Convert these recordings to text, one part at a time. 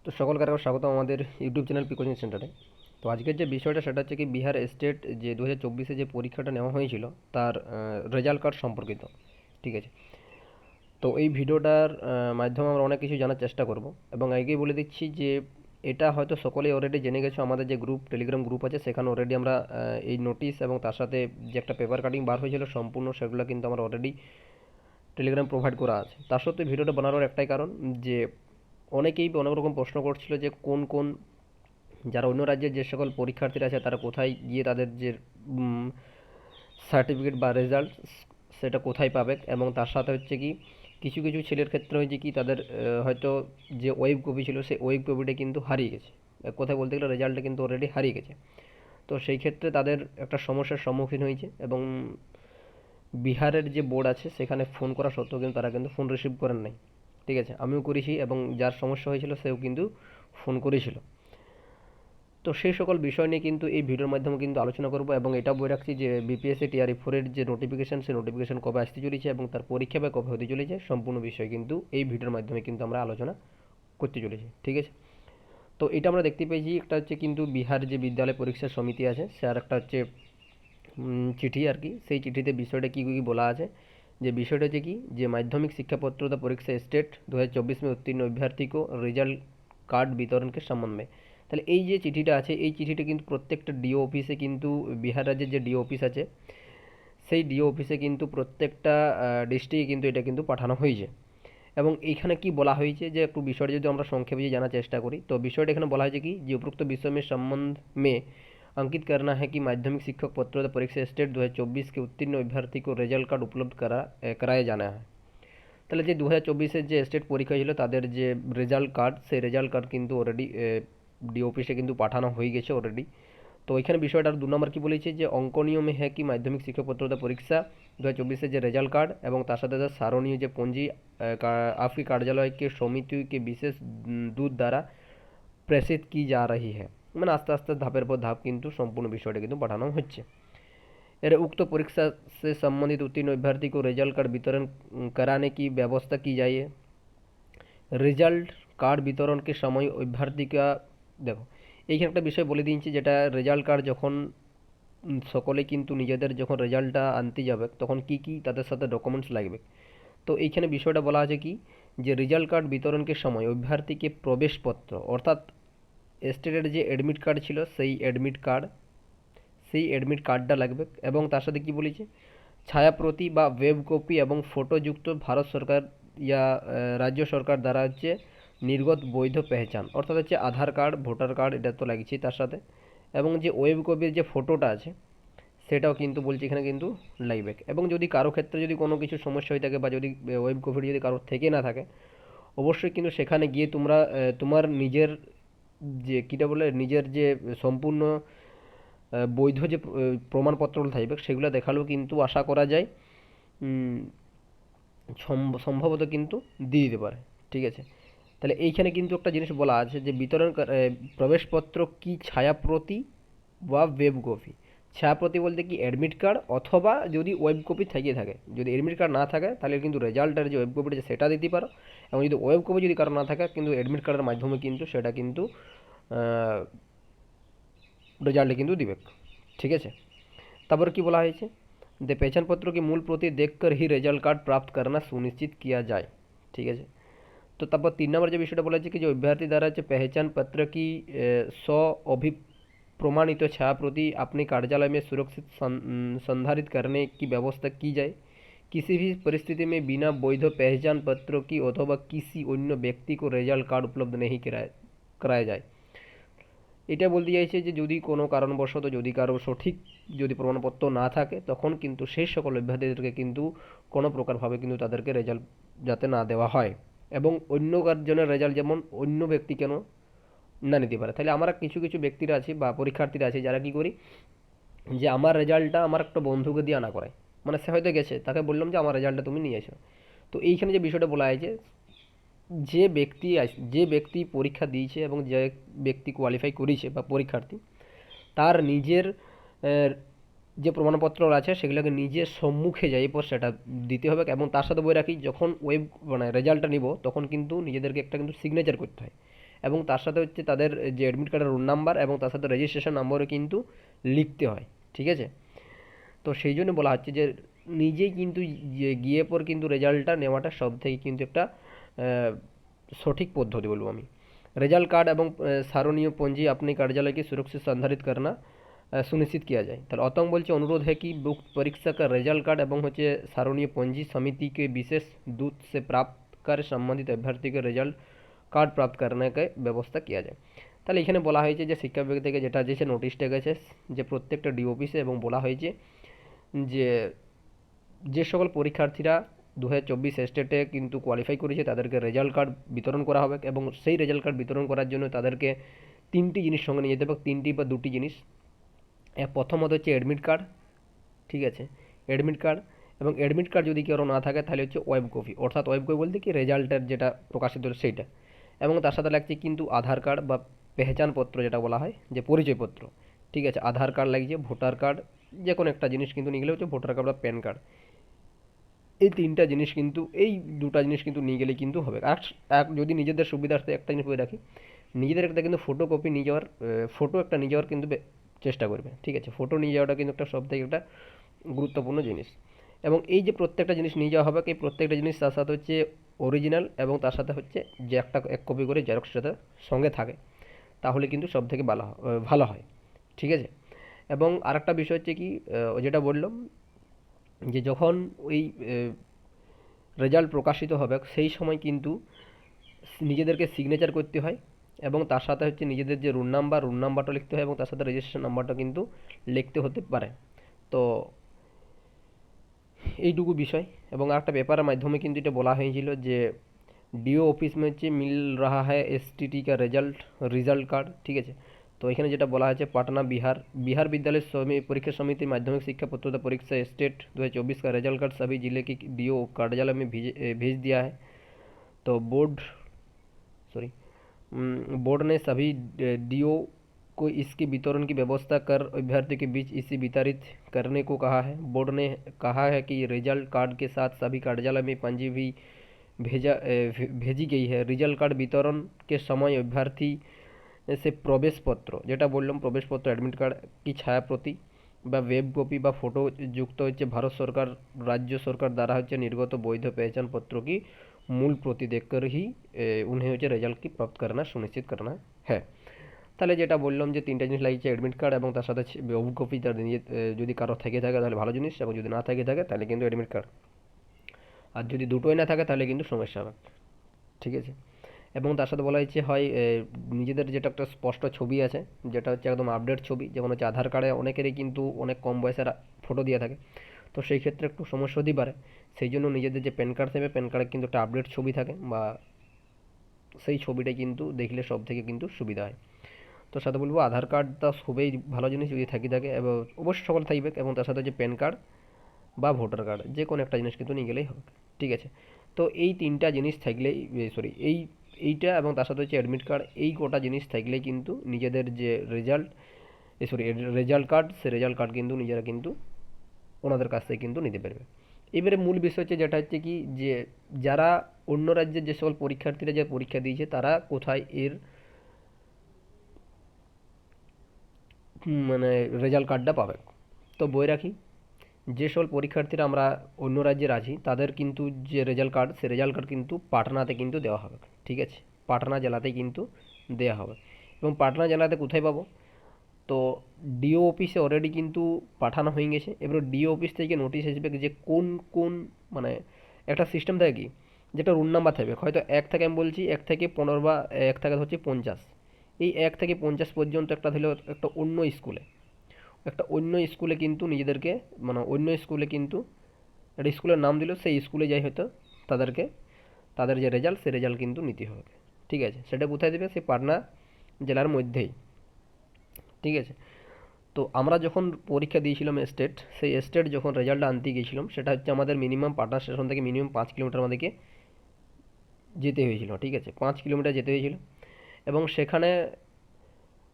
তো সকলকে আরেকবার স্বাগত আমাদের ইউটিউব চ্যানেল পি কোচিং সেন্টারে। তো আজকের যে বিষয়টা সেটা হচ্ছে কি বিহার স্টেট যে 2024-এ যে পরীক্ষাটা নেওয়া হয়েছিল তার রেজাল্ট কার্ড সম্পর্কিত। ঠিক আছে, তো এই ভিডিওটার মাধ্যমে আমরা অনেক কিছু জানার চেষ্টা করব এবং আগেই বলে দিচ্ছি যে এটা হয়তো সকলেই অলরেডি জেনে গেছো। আমাদের যে গ্রুপ টেলিগ্রাম গ্রুপ আছে সেখানে অলরেডি আমরা এই নোটিশ এবং তার সাথে যে একটা পেপার কাটিং বার হয়েছিল সম্পূর্ণ সেগুলো কিন্তু আমরা অলরেডি টেলিগ্রাম প্রোভাইড করা আছে। তার সত্ত্বেও ভিডিওটা বানানোর একটাই কারণ যে অনেকেই অনেক রকম প্রশ্ন করছিল যে কোন কোন যারা অন্য রাজ্যের যে সকল পরীক্ষার্থীরা আছে তারা কোথায় গিয়ে তাদের যে সার্টিফিকেট বা রেজাল্ট সেটা কোথায় পাবে, এবং তার সাথে হচ্ছে কি কিছু কিছু ছেলের ক্ষেত্রে হয়েছে কি তাদের হয়তো যে ওয়েব কপি ছিল সেই ওয়েব কপিটা কিন্তু হারিয়ে গেছে। এক কথায় বলতে গেলে রেজাল্টটা কিন্তু অলরেডি হারিয়ে গেছে। তো সেই ক্ষেত্রে তাদের একটা সমস্যার সম্মুখীন হয়েছে এবং বিহারের যে বোর্ড আছে সেখানে ফোন করা সত্ত্বেও কিন্তু তারা কিন্তু ফোন রিসিভ করেন নাই। ঠিক আছে, আমিও করেছি এবং যার সমস্যা হয়েছিল সেও কিন্তু ফোন করেছিল। তো সেই সকল বিষয় নিয়ে কিন্তু এই ভিডিওর মাধ্যমে কিন্তু আলোচনা করব এবং এটাও বলে রাখছি যে বিপিএসসি টিআরই 4-এর যে নোটিফিকেশান সেই নোটিফিকেশান কবে আসতে চলেছে এবং তার পরীক্ষা বা কবে হতে চলেছে সম্পূর্ণ বিষয় কিন্তু এই ভিডিওর মাধ্যমে কিন্তু আমরা আলোচনা করতে চলেছি। ঠিক আছে, তো এটা আমরা দেখতে পেয়েছি একটা হচ্ছে কিন্তু বিহার যে বিদ্যালয় পরীক্ষা সমিতি আছে স্যার একটা হচ্ছে চিঠি আর কি। সেই চিঠিতে বিষয়টা কী কী বলা আছে, যে বিষয়টা হচ্ছে কি যে माध्यमिक शिक्षा पत्रोत्तर परीक्षा स्टेट 2024 में उत्तीर्ण अभ्यर्थी को रिजल्ट कार्ड वितरण के संबंध में। তাহলে এই যে চিঠিটা আছে এই চিঠিটা কিন্তু প্রত্যেকটা ডিও অফিসে কিন্তু বিহার রাজ্যের যে ডিও অফিস আছে সেই ডিও অফিসে কিন্তু প্রত্যেকটা ডিস্ট্রিক্টে কিন্তু এটা কিন্তু পাঠানো হয়েছে। এবং এইখানে কি বলা হয়েছে যে একটু বিষয়টা যদি আমরা সংক্ষেপে যদি জানার চেষ্টা করি, তো বিষয়টা এখানে বলা হয়েছে কি যে উপরোক্ত বিষয় में संबंध में अंकित करना है कि माध्यमिक शिक्षक पत्रोत्तर परीक्षा स्टेट 2024 के उत्तीर्ण अभ्यर्थी को रेजल्ट कार्ड उपलब्ध कराया जाना है। তাহলে যে 2024-এর যে স্টেট পরীক্ষা ছিল তাদের যে রেজাল্ট কার্ড সেই রেজাল্ট কার্ড কিন্তু অলরেডি ডি অফিসে কিন্তু পাঠানো হয়ে গেছে অলরেডি। তো এখানে বিষয়টা আর 2 নম্বর কি বলেছে যে অঙ্কনীয় মে হ্যাঁ কি মাধ্যমিক শিক্ষক পত্রতা পরীক্ষা 2024 যে রেজাল্ট कार्ड এবং তার সাথে তার সারণীয় যে পঞ্জি आपके कार्यालय के समिति के विशेष दूत দ্বারা প্রেসিত কি যা रही है। মানে আস্তে আস্তে ধাপের পর ধাপ কিন্তু সম্পূর্ণ বিষয়টা কিন্তু পাঠানো হচ্ছে। এর उक्त परीक्षा से संबंधित उत्तीर्ण अभ्यर्थी को रिजल्ट कार्ड वितरण कराने की व्यवस्था की जाए। রেজাল্ট কার্ড বিতরণকে সময় অভ্যর্থীকা দেখো এইখানে একটা বিষয় বলে দিচ্ছি, যেটা রেজাল্ট কার্ড যখন সকলে কিন্তু নিজেদের যখন রেজাল্টটা আনতে যাবে তখন কি কি তাদের সাথে ডকুমেন্টস লাগবে। তো এইখানে বিষয়টা বলা আছে কি যে রেজাল্ট কার্ড বিতরণকে সময় অভ্যর্থীকে প্রবেশপত্র অর্থাৎ স্টেটের যে অ্যাডমিট কার্ড ছিল সেই অ্যাডমিট কার্ডটা লাগবে এবং তার সাথে কি বলেছে ছায়াপ্রতি বা ওয়েব কপি এবং ফটোযুক্ত ভারত সরকার ইয়া রাজ্য সরকার দ্বারা হচ্ছে নির্গত বৈধ পেহচান অর্থাৎ হচ্ছে আধার কার্ড ভোটার কার্ড এটা তো লাগছেই তার সাথে, এবং যে ওয়েব কপির যে ফটোটা আছে সেটাও কিন্তু বলছি এখানে কিন্তু লাগবে। এবং যদি কারো ক্ষেত্রে যদি কোনো কিছু সমস্যা হয়ে থাকে বা যদি ওয়েব কপিটি যদি কারোর থেকে না থাকে অবশ্যই কিন্তু সেখানে গিয়ে তোমরা তোমার নিজের যে কীটা বলে নিজের যে সম্পূর্ণ বৈধ যে প্রমাণপত্রগুলো থাকবে সেগুলো দেখালেও কিন্তু আশা করা যায় সম্ভবত কিন্তু দিয়ে দিতে পারে। ঠিক আছে, তাহলে এইখানে কিন্তু একটা জিনিস বলা আছে যে বিতরণ প্রবেশপত্র কি ছায়াপ্রতি বা ওয়েব কপি। ছায়াপ্রতি বলতে কি অ্যাডমিট কার্ড অথবা যদি ওয়েব কপি থেকে থাকে, যদি অ্যাডমিট কার্ড না থাকে তাহলে কিন্তু রেজাল্টের যে ওয়েব কপিটা আছে সেটা দিতে পারো, এবং যদি ওয়েব কপি যদি কারো না থাকে কিন্তু অ্যাডমিট কার্ডের মাধ্যমে কিন্তু সেটা কিন্তু রেজাল্টে কিন্তু দিবে। ঠিক আছে, তারপর কি বলা হয়েছে दे पहचान पत्रों की मूल प्रति देखकर ही रिजल्ट कार्ड प्राप्त करना सुनिश्चित किया जाए। ठीक है, तो तब 3 नंबर जो विषय बोला कि जो अभ्यर्थी द्वारा जो पहचान पत्र की स्व अभिप्रमाणित तो छायाप्रति अपने कार्यालय में सुरक्षित संधारित करने की व्यवस्था की जाए। किसी भी परिस्थिति में बिना वैध पहचान पत्रों की अथवा किसी अन्य व्यक्ति को रिजल्ट कार्ड उपलब्ध नहीं कराया जाए। এটা বলতে চাইছে যে যদি কোনো কারণবশত যদি কারো সঠিক যদি প্রমাণপত্র না থাকে তখন কিন্তু সেই সকল অভ্যর্থীদেরকে কিন্তু কোনো প্রকারভাবে কিন্তু তাদেরকে রেজাল্ট যাতে না দেওয়া হয়, এবং অন্য জনের রেজাল্ট যেমন অন্য ব্যক্তি কেন না নিতে পারে। তাহলে আমরা কিছু কিছু ব্যক্তিরা আছে বা পরীক্ষার্থীরা আছে যারা কী করি যে আমার রেজাল্টটা আমার একটা বন্ধুকে দিয়ে আনা করায়, মানে সে হয়তো গেছে তাকে বললাম যে আমার রেজাল্টটা তুমি নিয়ে এসো। তো এইখানে যে বিষয়টা বলা হয়েছে যে ব্যক্তি পরীক্ষা দিয়েছে এবং যে ব্যক্তি কোয়ালিফাই করেছে বা পরীক্ষার্থী তার নিজের যে প্রমাণপত্র আছে সেগুলোকে নিজের সম্মুখে যাই পর সেটা দিতে হবে, এবং তার সাথে বলে রাখি যখন ওয়েব মানে রেজাল্টটা নিব তখন কিন্তু নিজেদেরকে একটা কিন্তু সিগনেচার করতে হয় এবং তার সাথে হচ্ছে তাদের যে অ্যাডমিট কার্ডের রোল নাম্বার এবং তার সাথে রেজিস্ট্রেশন নাম্বারও কিন্তু লিখতে হয়, ঠিক আছে। তো সেই জন্য বলা হচ্ছে যে নিজেই কিন্তু গিয়ে পর কিন্তু রেজাল্টটা নেওয়াটা সব থেকে কিন্তু একটা সঠিক পদ্ধতি বলবো আমি। रिजल्ट कार्ड एवं सारणीय पंजी अपने कार्यालय की सुरक्षित संधारित करना सुनिश्चित किया जाए। তাহলে অতং বলছে অনুরোধ है कि उक्त परीक्षा का रिजल्ट कार्ड एवं হচ্ছে सारणीय पंजी समिति के विशेष दूत से प्राप्त कर संबंधित अभ्यर्थी के रिजल्ट कार्ड प्राप्त करने के ব্যবস্থা किया जाए। তাহলে এখানে বলা হয়েছে যে শিক্ষা বিভাগ থেকে যেটা যে নোটিশটা গেছে যে প্রত্যেকটা ডি অফিসে এবং বলা হয়েছে যে যে সকল পরীক্ষার্থীরা 2024 স্টেটে কিন্তু কোয়ালিফাই করেছে তাদেরকে রেজাল্ট কার্ড বিতরণ করা হবে এবং সেই রেজাল্ট কার্ড বিতরণ করার জন্য তাদেরকে তিনটি জিনিস সঙ্গে নিয়ে যেতে হবে, তিনটি বা দুটি জিনিস। প্রথমত হচ্ছে অ্যাডমিট কার্ড, ঠিক আছে, অ্যাডমিট কার্ড, এবং অ্যাডমিট কার্ড যদি কারো না থাকে তাহলে হচ্ছে ওয়েব কপি, অর্থাৎ ওয়েব কপি বলতে কি রেজাল্টের যেটা প্রকাশিত হলো সেইটা, এবং তার সাথে লাগছে কিন্তু আধার কার্ড বা পেহচানপত্র যেটা বলা হয় যে পরিচয়পত্র, ঠিক আছে, আধার কার্ড লাগছে, ভোটার কার্ড, যে কোনো একটা জিনিস কিন্তু নিয়ে গেলে হচ্ছে ভোটার কার্ড বা প্যান কার্ড। এই তিনটা জিনিস কিন্তু, এই দুটো জিনিস কিন্তু নিয়ে গেলেই কিন্তু হবে। আর এক যদি নিজেদের সুবিধার্থে একটা জিনিস বলে রাখি, নিজেদের একটা কিন্তু ফটোকপি নিয়ে যাওয়ার, ফটো একটা নিয়ে যাওয়ার কিন্তু চেষ্টা করবে, ঠিক আছে। ফটো নিয়ে যাওয়াটা কিন্তু একটা সবথেকে একটা গুরুত্বপূর্ণ জিনিস। এবং এই যে প্রত্যেকটা জিনিস নিয়ে যাওয়া হবে, এই প্রত্যেকটা জিনিস তার সাথে হচ্ছে অরিজিনাল এবং তার সাথে হচ্ছে যে একটা এক কপি করে জেরক্স সাথে সঙ্গে থাকে, তাহলে কিন্তু সব থেকে ভালো হয়, ঠিক আছে। এবং আরেকটা বিষয় হচ্ছে কি, যেটা বললাম যে যখন ওই রেজাল্ট প্রকাশিত হবে সেই সময় কিন্তু নিজেদেরকে সিগনেচার করতে হয় এবং তার সাথে হচ্ছে নিজেদের যে রোল নাম্বারটা লিখতে হয় এবং তার সাথে রেজিস্ট্রেশন নাম্বারটা কিন্তু লিখতে হতে পারে। তো এইটুকু বিষয়। এবং একটা পেপারের মাধ্যমে কিন্তু এটা বলা হয়েছিল যে ডিও অফিস में হচ্ছে মিল रहा है एसटीटी का रिजल्ट कार्ड, ঠিক আছে। তো এখানে যেটা বলা হয়েছে পাটনা बिहार विद्यालय परीक्षा समिति माध्यमिक शिक्षा पात्रता परीक्षा स्टेट 2024 का रिजल्ट कार्ड सभी जिले के डीओ कार्यालय में भेज दिया है। तो बोर्ड ने सभी डीओ को इसके वितरण की व्यवस्था कर अभ्यर्थी के बीच इसे वितरित करने को कहा है। बोर्ड ने कहा है कि रिजल्ट कार्ड के साथ सभी कार्यालय में पंजी भी भेजी गई है। रिजल्ट कार्ड वितरण के समय अभ्यर्थी से प्रवेश पत्र, যেটা বললাম প্রবেশপত্র, অ্যাডমিট কার্ড কি ছায়াপ্রতি বা ওয়েব কপি বা ফটো যুক্ত হচ্ছে ভারত সরকার রাজ্য সরকার দ্বারা হচ্ছে निर्गत বৈধ पहचान पत्रों की मूल प्रति देखकर ही उन्हें হচ্ছে রেজাল্ট কি প্রাপ্ত करना सुनिश्चित करना है। তাহলে যেটা বললাম যে তিনটা জিনিস লাগছে, অ্যাডমিট কার্ড এবং তার সাথে ওয়েব কপি, তার যদি কারো থেকে থাকে তাহলে ভালো জিনিস, এবং যদি না থেকে থাকে তাহলে কিন্তু অ্যাডমিট কার্ড, আর যদি দুটোই না থাকে তাহলে কিন্তু সমস্যা হবে, ঠিক আছে। এবং তার সাথে বলা হয়েছে হয় নিজেদের যেটা একটা স্পষ্ট ছবি আছে, যেটা হচ্ছে একদম আপডেট ছবি, যেমন হচ্ছে আধার কার্ডে অনেকেরই কিন্তু অনেক কম বয়সের ফটো দিয়ে থাকে, তো সেই ক্ষেত্রে একটু সমস্যা হতেই পারে। সেই জন্য নিজেদের যে প্যান কার্ড থাকবে, প্যান কার্ডে কিন্তু একটা আপডেট ছবি থাকে বা সেই ছবিটা কিন্তু দেখলে সব থেকে কিন্তু সুবিধা হয়। তো সাথে বলবো আধার কার্ডটা খুবই ভালো জিনিস যদি থাকে এবং অবশ্যই সকল থাকবে, এবং তার সাথে হচ্ছে প্যান কার্ড বা ভোটার কার্ড, যে কোনো একটা জিনিস কিন্তু নিয়ে গেলেই হবে, ঠিক আছে। তো এই তিনটা জিনিস থাকলেই, এইটা এবং তার সাথে হচ্ছে অ্যাডমিট কার্ড, এই গোটা জিনিস থাকলেই কিন্তু নিজেদের যে রেজাল্ট কার্ড, সে রেজাল্ট কার্ড কিন্তু নিজেরা কিন্তু ওনাদের কাছ থেকে কিন্তু নিতে পারবে। এবারে মূল বিষয় হচ্ছে যেটা হচ্ছে কি, যে যারা অন্য রাজ্যের যে সকল পরীক্ষার্থীরা যে পরীক্ষা দিয়েছে তারা কোথায় এর মানে রেজাল্ট কার্ডটা পাবে। তো বই রাখি, যে সকল পরীক্ষার্থীরা আমরা অন্য রাজ্যের আছি তাদের কিন্তু যে রেজাল্ট কার্ড, সে রেজাল্ট কার্ড কিন্তু পাটনাতে কিন্তু দেওয়া হবে, ঠিক আছে, পাটনা জেলাতেই কিন্তু দেওয়া হবে। এবং পাটনা জেলাতে কোথায় পাবো, তো ডিও অফিসে অলরেডি কিন্তু পাঠানো হয়ে গেছে। এবার ডিও অফিস থেকে নোটিশ আসবে যে কোন কোন মানে একটা সিস্টেম থাকে কি, যেটা রুল নাম্বার থাকবে, হয়তো 1 থেকে আমি বলছি 1 থেকে 15 বা 1 থেকে হচ্ছে 50, এই 1 থেকে 50 পর্যন্ত একটা দিলে একটা অন্য স্কুলে কিন্তু নিজেদেরকে মানে অন্য স্কুলে কিন্তু একটা স্কুলের নাম দিল, সেই স্কুলে যাই হয়তো তাদেরকে তাদের যে রেজাল্ট, সে রেজাল্ট কিন্তু নিতে হবে, ঠিক আছে। সেটা কোথায় দেবে, সেই পাটনা জেলার মধ্যেই, ঠিক আছে। তো আমরা যখন পরীক্ষা দিয়েছিলাম স্টেট, সেই স্টেট যখন রেজাল্টটা আনতে গিয়েছিলাম, সেটা হচ্ছে আমাদের মিনিমাম পাটনা স্টেশন থেকে মিনিমাম 5 কিলোমিটার আমাদেরকে যেতে হয়েছিল, ঠিক আছে, 5 কিলোমিটার যেতে হয়েছিল। এবং সেখানে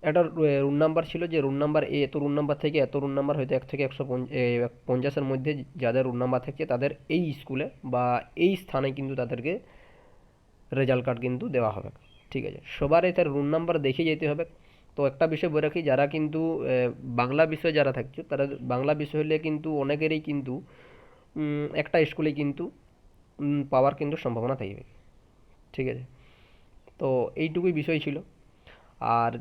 একটা রুল নাম্বার ছিল, যে রুল নাম্বার এত রুল নাম্বার থেকে এত রুল নাম্বার হয়তো 1 থেকে 150-এর মধ্যে যাদের রুল নাম্বার থাকছে তাদের এই স্কুলে বা এই স্থানে কিন্তু তাদেরকে রেজাল্ট কার্ড কিন্তু দেওয়া হবে, ঠিক আছে, সবারই তার রুল নাম্বার দেখে যেতে হবে। তো একটা বিষয় বলে রাখি, যারা কিন্তু বাংলা বিষয় যারা থাকছে, তারা বাংলা বিষয় হলে কিন্তু অনেকেরই কিন্তু একটা স্কুলে কিন্তু পাওয়ার কিন্তু সম্ভাবনা থাকবে। ঠিক আছে, তো এইটুকুই বিষয় ছিল। আর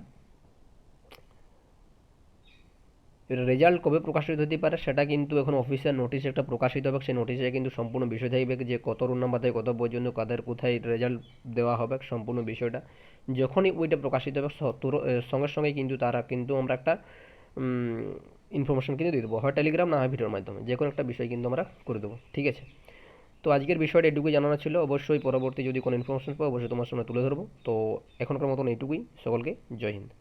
রেজাল্ট কবে প্রকাশিত হতে পারে সেটা কিন্তু এখন অফিসিয়াল নোটিশ একটা প্রকাশিত হবে, সেই নোটিশে কিন্তু সম্পূর্ণ বিষয় থাকবে যে কত রুল নাম্বার থেকে কত পর্যন্ত কাদের কোথায় রেজাল্ট দেওয়া হবে সম্পূর্ণ বিষয়টা। যখনই ওইটা প্রকাশিত হবে সঙ্গে সঙ্গে কিন্তু তারা কিন্তু আমরা একটা ইনফরমেশন কিন্তু দিয়ে দেবো, হয় টেলিগ্রাম না হয় ভিডিওর মাধ্যমে, যে কোনো একটা বিষয় কিন্তু আমরা করে দেবো। ঠিক আছে, তো আজকের বিষয়টা এটুকুই জানানো ছিল। অবশ্যই পরবর্তী যদি কোনো ইনফরমেশন পাবো অবশ্যই তোমার সামনে তুলে ধরবো। তো এখনকার মতন এইটুকুই, সকলকে জয় হিন্দ।